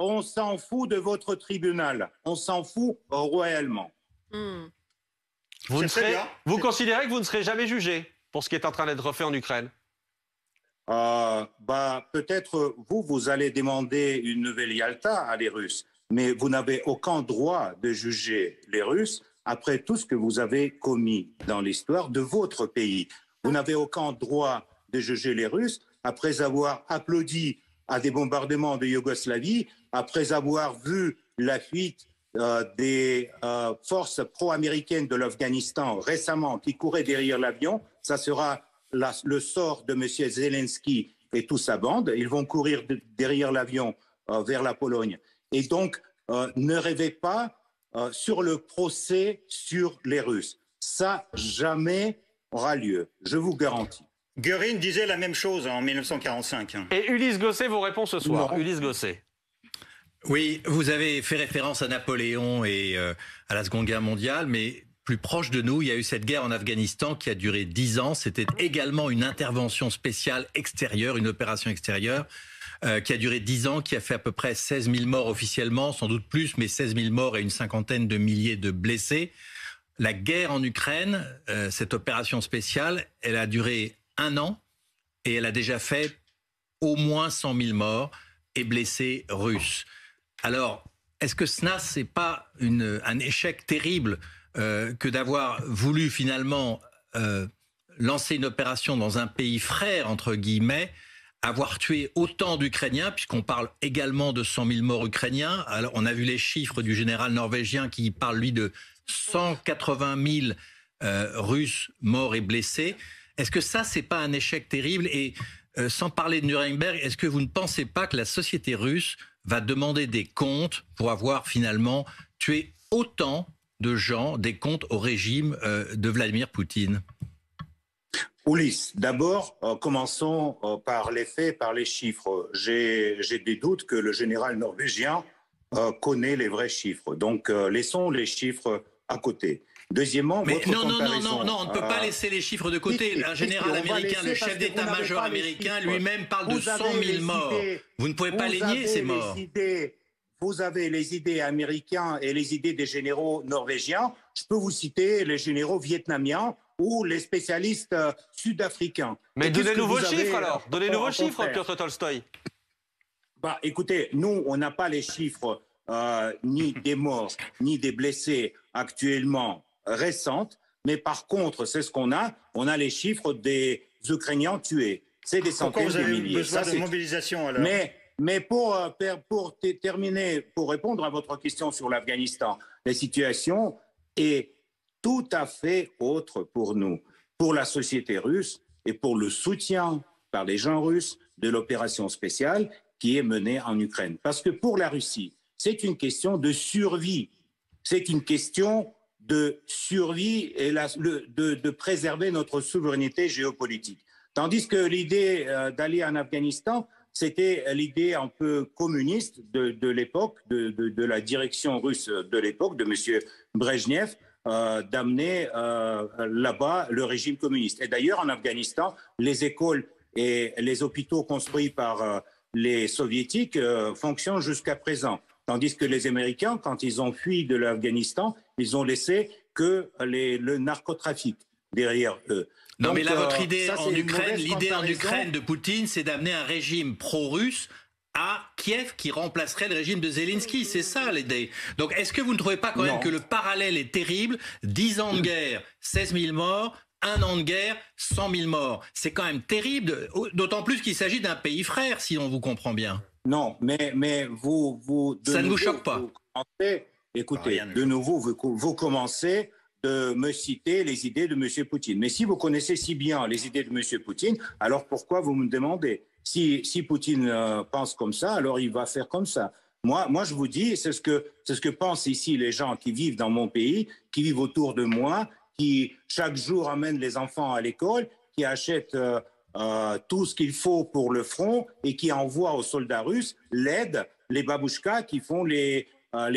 on s'en fout de votre tribunal. On s'en fout royalement. Vous considérez que vous ne serez jamais jugé pour ce qui est en train d'être fait en Ukraine? Peut-être vous allez demander une nouvelle Yalta à les Russes, mais vous n'avez aucun droit de juger les Russes après tout ce que vous avez commis dans l'histoire de votre pays. Vous n'avez aucun droit de juger les Russes après avoir applaudi à des bombardements de Yougoslavie, après avoir vu la fuite des forces pro-américaines de l'Afghanistan récemment qui couraient derrière l'avion. Ça sera le sort de M. Zelensky et toute sa bande. Ils vont courir derrière l'avion vers la Pologne. Et donc, ne rêvez pas sur le procès sur les Russes. Ça, jamais aura lieu, je vous garantis. Göring disait la même chose en 1945. Et Ulysse Gosset vous répond ce soir. Ulysse Gosset. Oui, vous avez fait référence à Napoléon et à la Seconde Guerre mondiale, mais plus proche de nous, il y a eu cette guerre en Afghanistan qui a duré 10 ans. C'était également une intervention spéciale extérieure, une opération extérieure qui a duré 10 ans, qui a fait à peu près 16 000 morts officiellement, sans doute plus, mais 16 000 morts et une cinquantaine de milliers de blessés. La guerre en Ukraine, cette opération spéciale, elle a duré 1 an et elle a déjà fait au moins 100 000 morts et blessés russes. Alors, est-ce que cela, c'est pas un échec terrible que d'avoir voulu finalement lancer une opération dans un pays frère, entre guillemets, avoir tué autant d'Ukrainiens, puisqu'on parle également de 100 000 morts ukrainiens. Alors, on a vu les chiffres du général norvégien qui parle, lui, de 180 000 Russes morts et blessés. Est-ce que ça, c'est pas un échec terrible? Et sans parler de Nuremberg, est-ce que vous ne pensez pas que la société russe va demander des comptes pour avoir finalement tué autant de gens, des comptes au régime de Vladimir Poutine? Ulysse, d'abord, commençons par les faits, par les chiffres. J'ai des doutes que le général norvégien connaît les vrais chiffres. Donc, laissons les chiffres à côté. Deuxièmement, mais votre non, comparaison, on ne peut pas laisser les chiffres de côté. Un général américain, le chef d'état-major américain, lui-même parle de 100 000 morts. Vous ne pouvez pas les nier, ces morts. Vous avez les idées américaines et les idées des généraux norvégiens. Je peux vous citer les généraux vietnamiens ou les spécialistes sud-africains. Mais donnez-nous vos chiffres alors. Donnez-nous vos chiffres, Piotr Tolstoï. Écoutez, nous, on n'a pas les chiffres ni des morts, ni des blessés actuellement récentes. Mais par contre, c'est ce qu'on a. On a les chiffres des Ukrainiens tués. C'est des centaines de milliers. Besoin de mobilisation alors. Mais pour terminer, pour répondre à votre question sur l'Afghanistan, la situation est tout à fait autre pour nous, pour la société russe et pour le soutien par les gens russes de l'opération spéciale qui est menée en Ukraine. Parce que pour la Russie, c'est une question de survie. C'est une question de survie et de préserver notre souveraineté géopolitique. Tandis que l'idée d'aller en Afghanistan, c'était l'idée un peu communiste de l'époque, de la direction russe de l'époque, de M. Brejnev, d'amener là-bas le régime communiste. Et d'ailleurs, en Afghanistan, les écoles et les hôpitaux construits par les soviétiques fonctionnent jusqu'à présent. Tandis que les Américains, quand ils ont fui de l'Afghanistan, ils ont laissé que le narcotrafic derrière eux. Non, donc, mais là, votre idée ça, en Ukraine, l'idée en Ukraine de Poutine, c'est d'amener un régime pro-russe à Kiev qui remplacerait le régime de Zelensky. C'est ça l'idée. Donc, est-ce que vous ne trouvez pas quand même que le parallèle est terrible? 10 ans de guerre, 16 000 morts. 1 an de guerre, 100 000 morts. C'est quand même terrible, d'autant plus qu'il s'agit d'un pays frère, si on vous comprend bien. Non, mais vous ça ne vous choque pas? Écoutez, de nouveau, vous commencez de me citer les idées de M. Poutine. Mais si vous connaissez si bien les idées de M. Poutine, alors pourquoi vous me demandez? Si Poutine pense comme ça, alors il va faire comme ça. Moi, je vous dis, c'est ce que pensent ici les gens qui vivent dans mon pays, qui vivent autour de moi, qui chaque jour amènent les enfants à l'école, qui achètent tout ce qu'il faut pour le front et qui envoient aux soldats russes l'aide, les babouchkas qui font les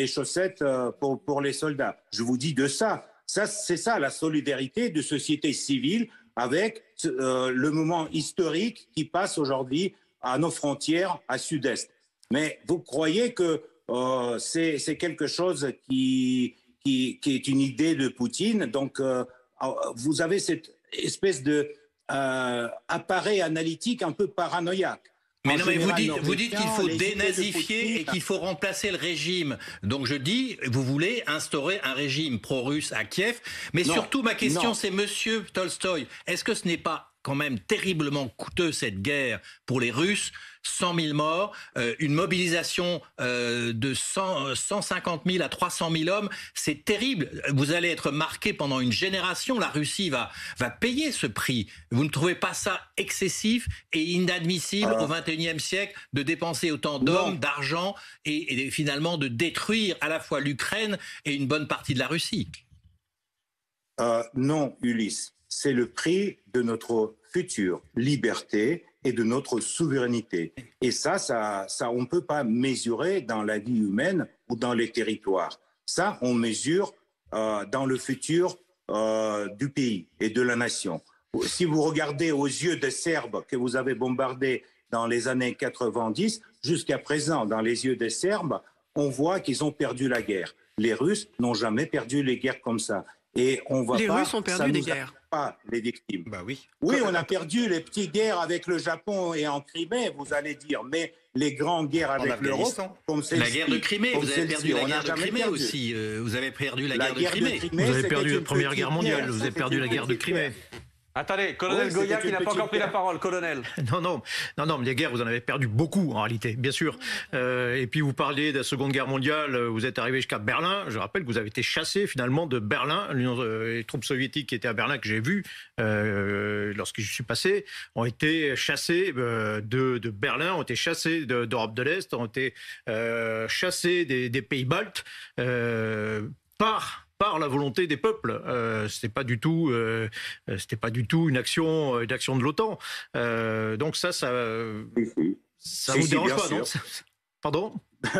chaussettes pour les soldats. Je vous dis de ça. C'est ça la solidarité de société civile avec le moment historique qui passe aujourd'hui à nos frontières à sud-est. Mais vous croyez que c'est quelque chose qui est une idée de Poutine. Donc, vous avez cette espèce de appareil analytique un peu paranoïaque. Mais non, mais vous dites qu'il faut dénazifier et qu'il faut remplacer le régime. Donc je dis, vous voulez instaurer un régime pro-russe à Kiev. Mais non, surtout, ma question, c'est Monsieur Tolstoï, est-ce que ce n'est pas quand même terriblement coûteux cette guerre pour les Russes? 100 000 morts, une mobilisation de 150 000 à 300 000 hommes, c'est terrible. Vous allez être marqué pendant une génération. La Russie va payer ce prix. Vous ne trouvez pas ça excessif et inadmissible au XXIe siècle de dépenser autant d'hommes, d'argent et finalement de détruire à la fois l'Ukraine et une bonne partie de la Russie? Non, Ulysse. C'est le prix de notre future liberté et de notre souveraineté. Et ça on ne peut pas mesurer dans la vie humaine ou dans les territoires. Ça, on mesure dans le futur du pays et de la nation. Si vous regardez aux yeux des Serbes que vous avez bombardés dans les années 90, jusqu'à présent, dans les yeux des Serbes, on voit qu'ils ont perdu la guerre. Les Russes n'ont jamais perdu les guerres comme ça. Et on va les Russes ont perdu des guerres. Pas les victimes. Bah oui. Oui, on a perdu les petites guerres avec le Japon et en Crimée, vous allez dire, mais les grandes guerres avec l'Europe, comme la guerre de Crimée, vous avez perdu la guerre de Crimée aussi. Vous avez perdu la guerre de Crimée. Vous avez perdu la Première Guerre mondiale, vous avez perdu la guerre de Crimée. Attendez, colonel Goya qui n'a pas encore pris la parole, colonel. Non, les guerres, vous en avez perdu beaucoup en réalité, bien sûr. Et puis vous parliez de la Seconde Guerre mondiale, vous êtes arrivé jusqu'à Berlin. Je rappelle que vous avez été chassé finalement de Berlin. Les troupes soviétiques qui étaient à Berlin, que j'ai vu lorsque je suis passé, ont été chassés de Berlin, ont été chassés d'Europe de l'Est, ont été chassés des pays baltes par la volonté des peuples. C'était pas du tout une action de l'OTAN. Donc ça vous dérange pas, non? Pardon?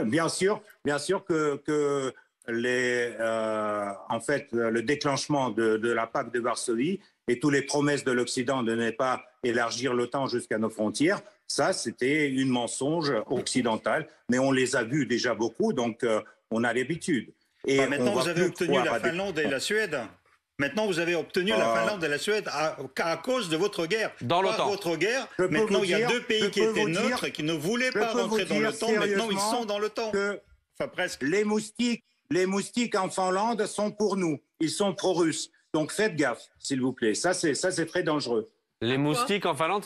Bien sûr que en fait, le déclenchement de la PAC de Varsovie et toutes les promesses de l'Occident de ne pas élargir l'OTAN jusqu'à nos frontières, ça, c'était une mensonge occidentale, mais on les a vus déjà beaucoup, donc on a l'habitude. Et maintenant, vous avez obtenu la Finlande et la Suède. Maintenant, vous avez obtenu la Finlande et la Suède à cause de votre guerre. Dans l'OTAN. Votre guerre. Maintenant, il y a deux pays qui étaient neutres et qui ne voulaient pas rentrer dans l'OTAN. Maintenant, ils sont dans l'OTAN. Enfin, presque. Les moustiques en Finlande sont pour nous. Ils sont pro-russes. Donc, faites gaffe, s'il vous plaît. Ça, c'est très dangereux. Les moustiques en Finlande,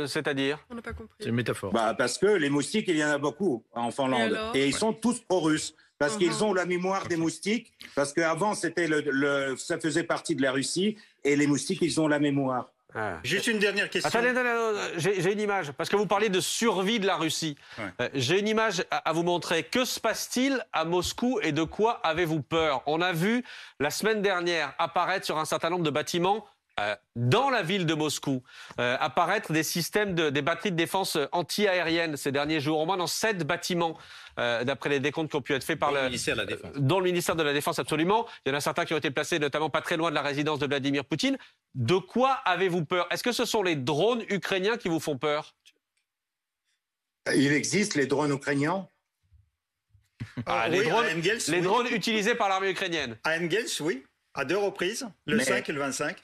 c'est-à-dire? On n'a pas compris. C'est une métaphore. Parce que les moustiques, il y en a beaucoup en Finlande. Et ils sont tous pro-russes. Parce qu'ils ont la mémoire des moustiques, parce qu'avant, ça faisait partie de la Russie, et les moustiques, ils ont la mémoire. Juste une dernière question. Attendez, j'ai une image, parce que vous parlez de survie de la Russie. Ouais. J'ai une image à vous montrer. Que se passe-t-il à Moscou et de quoi avez-vous peur? On a vu la semaine dernière apparaître sur un certain nombre de bâtiments dans la ville de Moscou, apparaître des systèmes, des batteries de défense anti-aérienne ces derniers jours, au moins dans 7 bâtiments, d'après les décomptes qui ont pu être faits par le ministère de la Défense. Dans le ministère de la Défense, absolument. Il y en a certains qui ont été placés, notamment pas très loin de la résidence de Vladimir Poutine. De quoi avez-vous peur? Est-ce que ce sont les drones ukrainiens qui vous font peur? Il existe les drones ukrainiens? Les drones utilisés par l'armée ukrainienne. À Engels, oui. À 2 reprises, le 5 et le 25.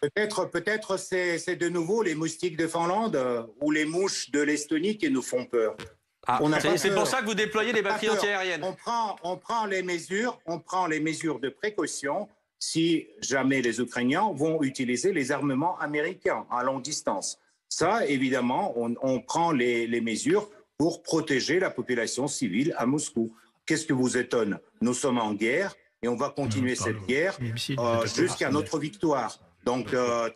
Peut-être c'est de nouveau les moustiques de Finlande ou les mouches de l'Estonie qui nous font peur. C'est pour ça que vous déployez les batteries antiaériennes. On prend les mesures de précaution si jamais les Ukrainiens vont utiliser les armements américains à longue distance. Ça, évidemment, on prend les mesures pour protéger la population civile à Moscou. Qu'est-ce que vous étonne? Nous sommes en guerre. Et on va continuer cette guerre jusqu'à notre victoire. Donc,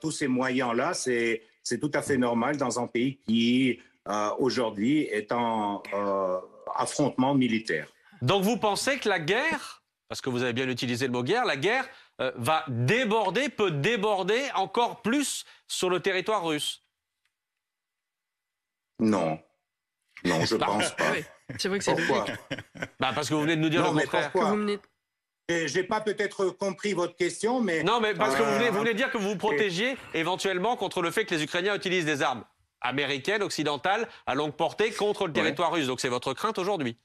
tous ces moyens-là, c'est tout à fait normal dans un pays qui, aujourd'hui, est en affrontement militaire. Donc, vous pensez que la guerre, parce que vous avez bien utilisé le mot guerre, la guerre va déborder, peut déborder encore plus sur le territoire russe? Non, je pense pas. Oui. C'est vrai que c'est logique. Parce que vous venez de nous dire le contraire. J'ai pas peut-être compris votre question, mais... Non, mais parce que vous venez dire que vous vous protégiez éventuellement contre le fait que les Ukrainiens utilisent des armes. américaine, occidentale, à longue portée contre le territoire russe. Donc c'est votre crainte aujourd'hui.